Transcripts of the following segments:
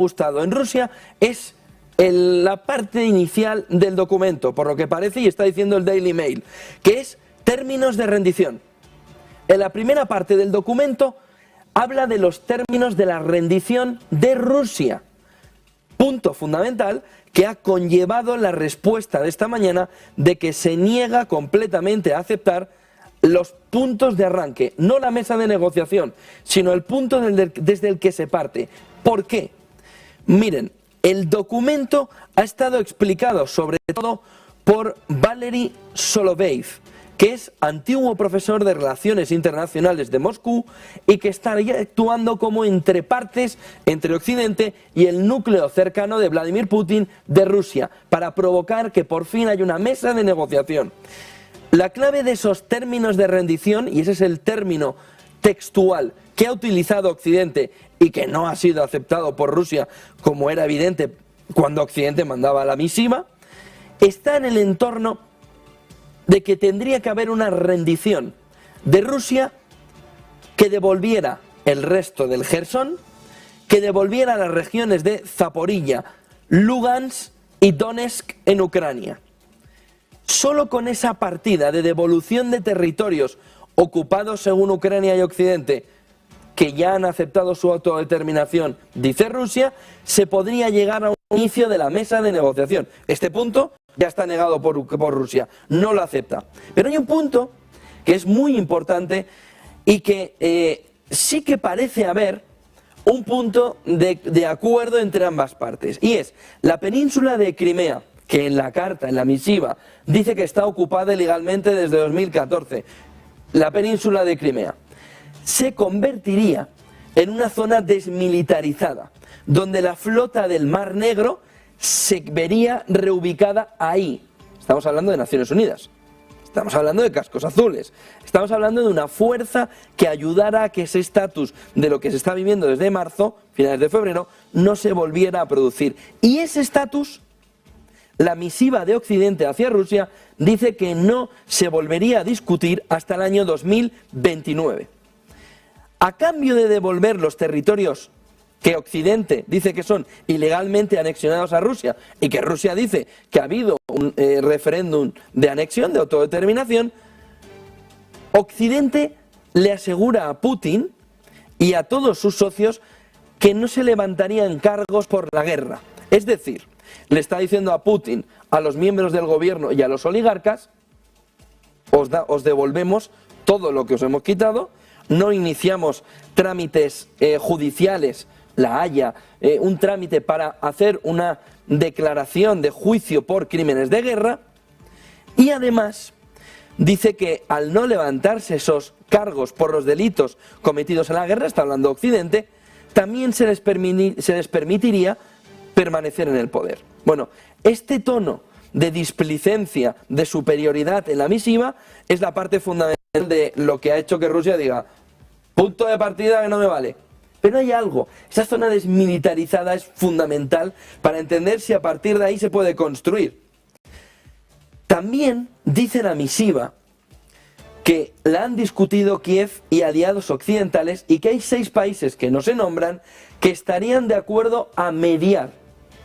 gustado en Rusia es la parte inicial del documento, por lo que parece, y está diciendo el Daily Mail, que es términos de rendición. En la primera parte del documento habla de los términos de la rendición de Rusia. Punto fundamental que ha conllevado la respuesta de esta mañana de que se niega completamente a aceptar los puntos de arranque, no la mesa de negociación, sino el punto desde el que se parte. ¿Por qué? Miren, el documento ha estado explicado sobre todo por Valery Soloviev, que es antiguo profesor de Relaciones Internacionales de Moscú y que estaría actuando como entre partes entre Occidente y el núcleo cercano de Vladimir Putin de Rusia, para provocar que por fin haya una mesa de negociación. La clave de esos términos de rendición, y ese es el término textual que ha utilizado Occidente y que no ha sido aceptado por Rusia, como era evidente cuando Occidente mandaba la misiva, está en el entorno de que tendría que haber una rendición de Rusia que devolviera el resto del Jersón, que devolviera las regiones de Zaporilla, Lugansk y Donetsk en Ucrania. Solo con esa partida de devolución de territorios ocupados según Ucrania y Occidente, que ya han aceptado su autodeterminación, dice Rusia, se podría llegar a un inicio de la mesa de negociación. Este punto ya está negado por Rusia, no lo acepta. Pero hay un punto que es muy importante y que sí que parece haber un punto de acuerdo entre ambas partes, y es la península de Crimea, que en la carta, en la misiva, dice que está ocupada ilegalmente desde 2014. La península de Crimea se convertiría en una zona desmilitarizada, donde la flota del Mar Negro se vería reubicada ahí. Estamos hablando de Naciones Unidas, estamos hablando de cascos azules, estamos hablando de una fuerza que ayudara a que ese estatus de lo que se está viviendo desde marzo, finales de febrero, no se volviera a producir. Y ese estatus, la misiva de Occidente hacia Rusia, dice que no se volvería a discutir hasta el año 2029. A cambio de devolver los territorios que Occidente dice que son ilegalmente anexionados a Rusia y que Rusia dice que ha habido un referéndum de anexión, de autodeterminación, Occidente le asegura a Putin y a todos sus socios que no se levantarían cargos por la guerra. Es decir, le está diciendo a Putin, a los miembros del gobierno y a los oligarcas: os devolvemos todo lo que os hemos quitado, no iniciamos trámites judiciales, la Haya, un trámite para hacer una declaración de juicio por crímenes de guerra, y además dice que al no levantarse esos cargos por los delitos cometidos en la guerra, está hablando Occidente, también se les permitiría permanecer en el poder. Bueno, este tono de displicencia, de superioridad en la misiva, es la parte fundamental de lo que ha hecho que Rusia diga: punto de partida que no me vale. Pero hay algo, esa zona desmilitarizada es fundamental para entender si a partir de ahí se puede construir. También dice la misiva que la han discutido Kiev y aliados occidentales y que hay 6 países que no se nombran que estarían de acuerdo a mediar.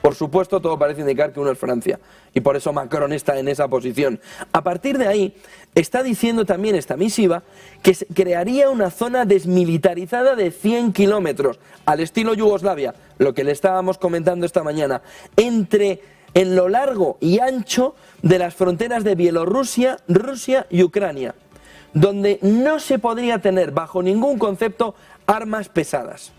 Por supuesto, todo parece indicar que uno es Francia, y por eso Macron está en esa posición. A partir de ahí, está diciendo también esta misiva que se crearía una zona desmilitarizada de 100 kilómetros, al estilo Yugoslavia, lo que le estábamos comentando esta mañana, en lo largo y ancho de las fronteras de Bielorrusia, Rusia y Ucrania, donde no se podría tener bajo ningún concepto armas pesadas.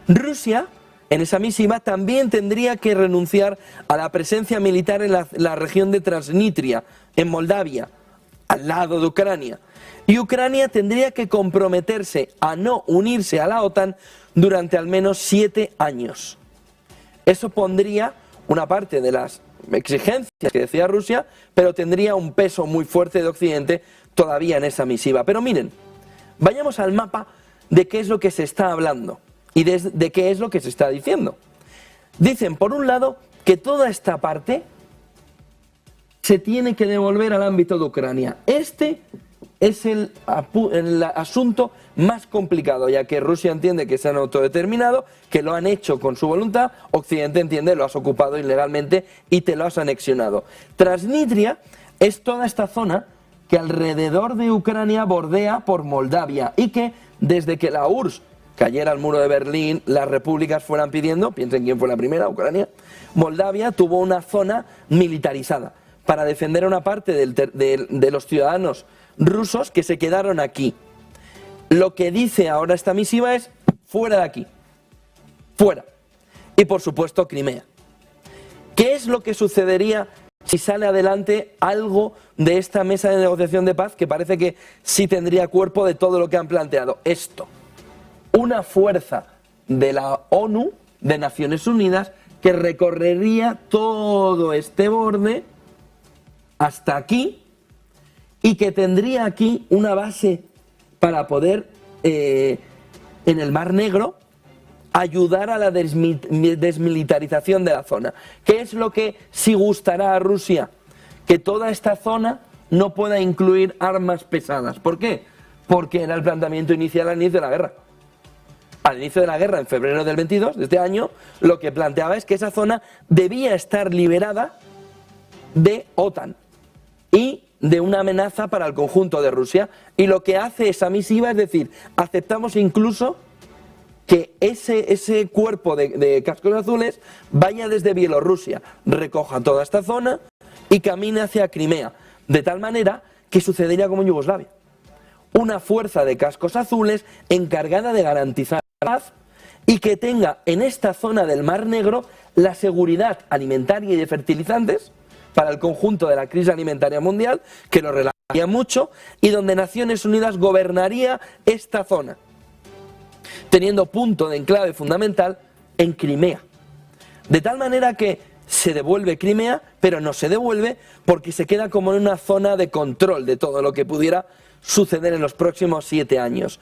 Rusia, en esa misiva, también tendría que renunciar a la presencia militar en la región de Transnistria, en Moldavia, al lado de Ucrania. Y Ucrania tendría que comprometerse a no unirse a la OTAN durante al menos 7 años. Eso pondría una parte de las exigencias que decía Rusia, pero tendría un peso muy fuerte de Occidente todavía en esa misiva. Pero miren, vayamos al mapa de qué es lo que se está hablando y de qué es lo que se está diciendo. Dicen, por un lado, que toda esta parte se tiene que devolver al ámbito de Ucrania. Este es el asunto más complicado, ya que Rusia entiende que se han autodeterminado, que lo han hecho con su voluntad, Occidente entiende lo has ocupado ilegalmente y te lo has anexionado. Transnistria es toda esta zona que alrededor de Ucrania bordea por Moldavia y que desde que la URSS cayera el muro de Berlín, las repúblicas fueran pidiendo, piensen quién fue la primera, Ucrania, Moldavia tuvo una zona militarizada para defender a una parte de los ciudadanos rusos que se quedaron aquí. Lo que dice ahora esta misiva es fuera de aquí, fuera. Y por supuesto Crimea. ¿Qué es lo que sucedería si sale adelante algo de esta mesa de negociación de paz que parece que sí tendría cuerpo de todo lo que han planteado? Esto, una fuerza de la ONU, de Naciones Unidas, que recorrería todo este borde hasta aquí y que tendría aquí una base para poder, en el Mar Negro, ayudar a la desmilitarización de la zona. ¿Qué es lo que sí gustará a Rusia? Que toda esta zona no pueda incluir armas pesadas. ¿Por qué? Porque era el planteamiento inicial al inicio de la guerra. Al inicio de la guerra, en febrero del 22, de este año, lo que planteaba es que esa zona debía estar liberada de OTAN y de una amenaza para el conjunto de Rusia. Y lo que hace esa misiva es decir, aceptamos incluso que ese cuerpo de cascos azules vaya desde Bielorrusia, recoja toda esta zona y camine hacia Crimea, de tal manera que sucedería como en Yugoslavia. Una fuerza de cascos azules encargada de garantizar la paz y que tenga en esta zona del Mar Negro la seguridad alimentaria y de fertilizantes para el conjunto de la crisis alimentaria mundial, que lo relajaría mucho, y donde Naciones Unidas gobernaría esta zona, teniendo punto de enclave fundamental en Crimea. De tal manera que se devuelve Crimea, pero no se devuelve porque se queda como en una zona de control de todo lo que pudiera suceder en los próximos 7 años.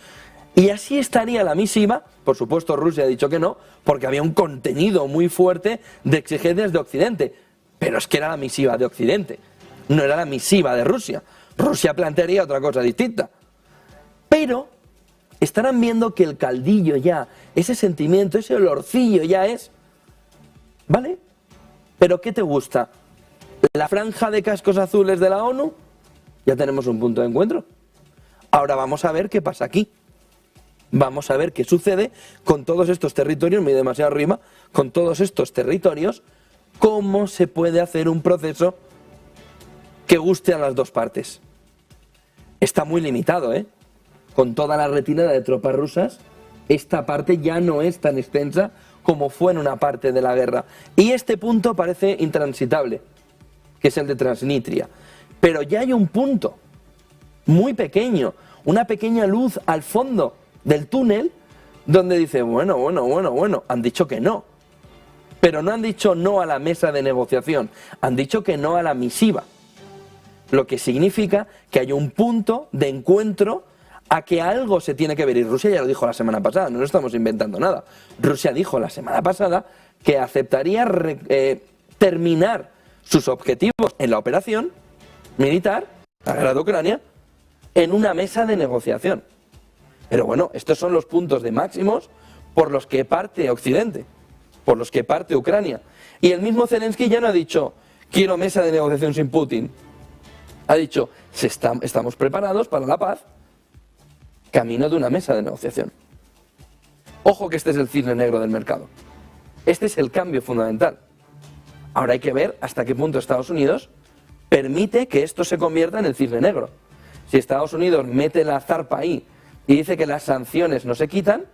Y así estaría la misiva. Por supuesto Rusia ha dicho que no, porque había un contenido muy fuerte de exigencias de Occidente, pero es que era la misiva de Occidente, no era la misiva de Rusia. Rusia plantearía otra cosa distinta. Pero estarán viendo que el caldillo ya, ese sentimiento, ese olorcillo ya es, ¿vale? ¿Pero qué te gusta? ¿La franja de cascos azules de la ONU? Ya tenemos un punto de encuentro. Ahora vamos a ver qué pasa aquí. Vamos a ver qué sucede con todos estos territorios, me voy demasiado arriba, con todos estos territorios, cómo se puede hacer un proceso que guste a las dos partes. Está muy limitado, ¿eh? Con toda la retirada de tropas rusas, esta parte ya no es tan extensa como fue en una parte de la guerra. Y este punto parece intransitable, que es el de Transnistria. Pero ya hay un punto muy pequeño, una pequeña luz al fondo del túnel, donde dice, bueno, han dicho que no. Pero no han dicho no a la mesa de negociación, han dicho que no a la misiva. Lo que significa que hay un punto de encuentro a que algo se tiene que ver. Y Rusia ya lo dijo la semana pasada, no nos estamos inventando nada. Rusia dijo la semana pasada que aceptaría terminar sus objetivos en la operación militar, la guerra de Ucrania, en una mesa de negociación. Pero bueno, estos son los puntos de máximos por los que parte Occidente, por los que parte Ucrania. Y el mismo Zelensky ya no ha dicho, quiero mesa de negociación sin Putin. Ha dicho, estamos preparados para la paz, camino de una mesa de negociación. Ojo que este es el cisne negro del mercado. Este es el cambio fundamental. Ahora hay que ver hasta qué punto Estados Unidos permite que esto se convierta en el cisne negro. Si Estados Unidos mete la zarpa ahí y dice que las sanciones no se quitan,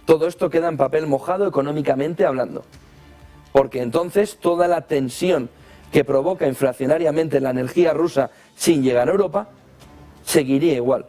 todo esto queda en papel mojado económicamente hablando. Porque entonces toda la tensión que provoca inflacionariamente la energía rusa sin llegar a Europa, seguiría igual.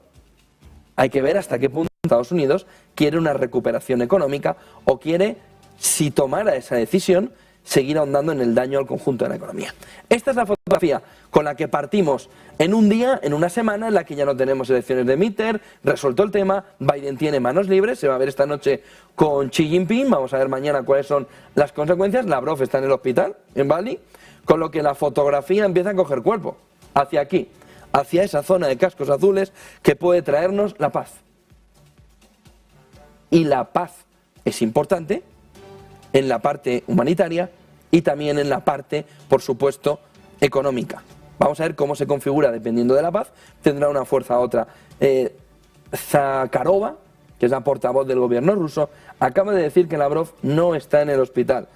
Hay que ver hasta qué punto Estados Unidos quiere una recuperación económica o quiere, si tomara esa decisión, seguir ahondando en el daño al conjunto de la economía. Esta es la fotografía con la que partimos en un día, en una semana en la que ya no tenemos elecciones de midterm, resuelto el tema, Biden tiene manos libres, se va a ver esta noche con Xi Jinping, vamos a ver mañana cuáles son las consecuencias, Lavrov está en el hospital, en Bali, con lo que la fotografía empieza a coger cuerpo, hacia aquí, hacia esa zona de cascos azules que puede traernos la paz. y la paz es importante en la parte humanitaria y también en la parte, por supuesto, económica. Vamos a ver cómo se configura dependiendo de la paz. Tendrá una fuerza u otra. Zakharova, que es la portavoz del gobierno ruso, acaba de decir que Lavrov no está en el hospital.